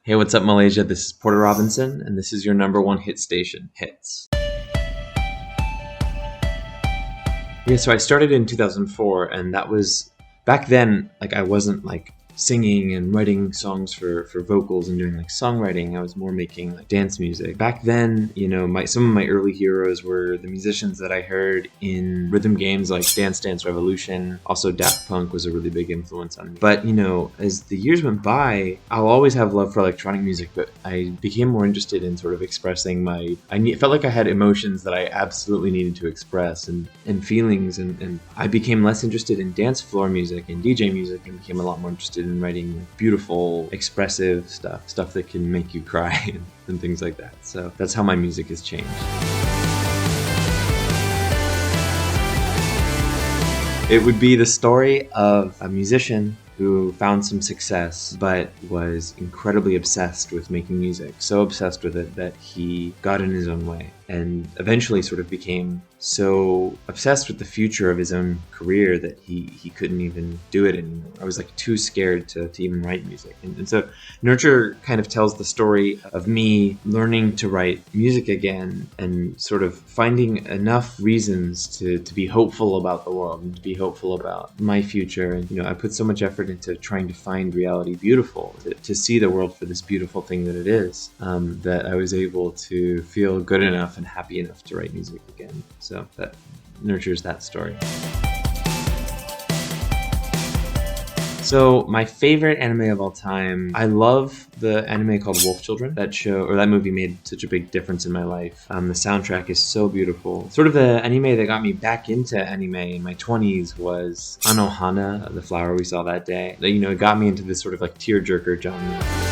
Hey, what's up, Malaysia? This is Porter Robinson, and this is your #1 hit station, HITZ. Yeah, so I started in 2004, and that was back then. Like, I wasn't like singing and writing songs for vocals and doing like songwriting. I was more making like dance music. Back then, some of my early heroes were the musicians that I heard in rhythm games like Dance Dance Revolution. Also, Daft Punk was a really big influence on me. But as the years went by, I'll always have love for electronic music, but I became more interested in sort of expressing felt like I had emotions that I absolutely needed to express and feelings, and I became less interested in dance floor music and DJ music and became a lot more interested in writing beautiful, expressive stuff that can make you cry and things like that. So that's how my music has changed. It would be the story of a musician who found some success but was incredibly obsessed with making music, so obsessed with it that he got in his own way and eventually sort of became so obsessed with the future of his own career that he couldn't even do it anymore. I was like too scared to even write music. And so Nurture kind of tells the story of me learning to write music again and sort of finding enough reasons to be hopeful about the world and to be hopeful about my future. And I put so much effort into trying to find reality beautiful, to see the world for this beautiful thing that it is, that I was able to feel good enough and happy enough to write music again. So that nurtures that story. So my favorite anime of all time, I love the anime called Wolf Children. That movie made such a big difference in my life. The soundtrack is so beautiful. Sort of the anime that got me back into anime in my 20s was Anohana, the flower we saw that day. It got me into this sort of like tearjerker genre.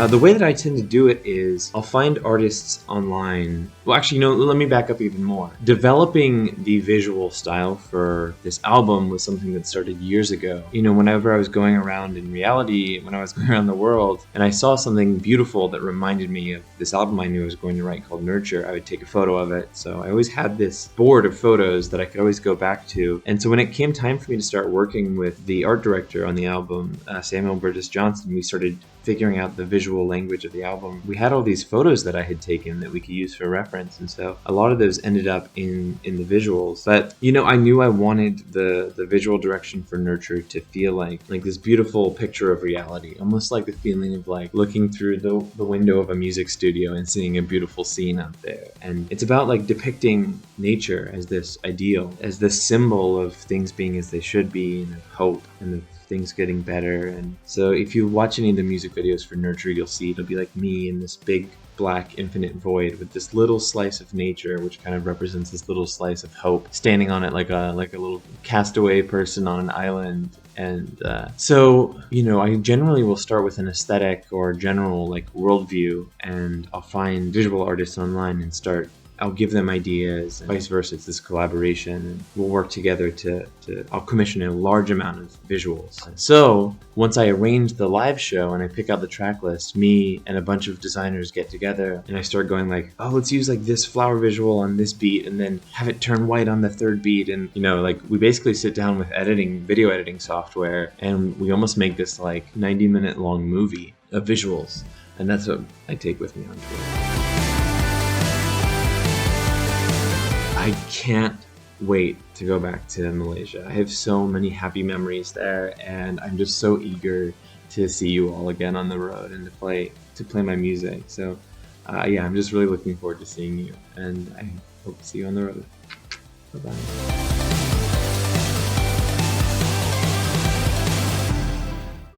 The way that I tend to do it is I'll find artists online. Well, actually, let me back up even more. Developing the visual style for this album was something that started years ago. Whenever I was going around in reality, when I was going around the world, and I saw something beautiful that reminded me of this album I knew I was going to write called Nurture, I would take a photo of it. So I always had this board of photos that I could always go back to. And so when it came time for me to start working with the art director on the album, Samuel Burgess Johnson, we started figuring out the visual language of the album. We had all these photos that I had taken that we could use for reference, and so a lot of those ended up in the visuals. But I knew I wanted the visual direction for Nurture to feel like this beautiful picture of reality, almost like the feeling of like looking through the window of a music studio and seeing a beautiful scene out there. And it's about like depicting nature as this ideal, as this symbol of things being as they should be, and of hope and of things getting better. And so if you watch any of the music videos for Nurture, you'll see it'll be like me in this big black infinite void with this little slice of nature, which kind of represents this little slice of hope, standing on it like a little castaway person on an island. And so I generally will start with an aesthetic or general like worldview, and I'll find visual artists online and I'll give them ideas, and vice versa. It's this collaboration, and we'll work together I'll commission a large amount of visuals. So once I arrange the live show and I pick out the track list, me and a bunch of designers get together and I start going like, oh, let's use like this flower visual on this beat and then have it turn white on the third beat. And we basically sit down with video editing software, and we almost make this like 90-minute long movie of visuals. And that's what I take with me on tour. I can't wait to go back to Malaysia. I have so many happy memories there, and I'm just so eager to see you all again on the road and to play my music. So I'm just really looking forward to seeing you, and I hope to see you on the road. Bye-bye.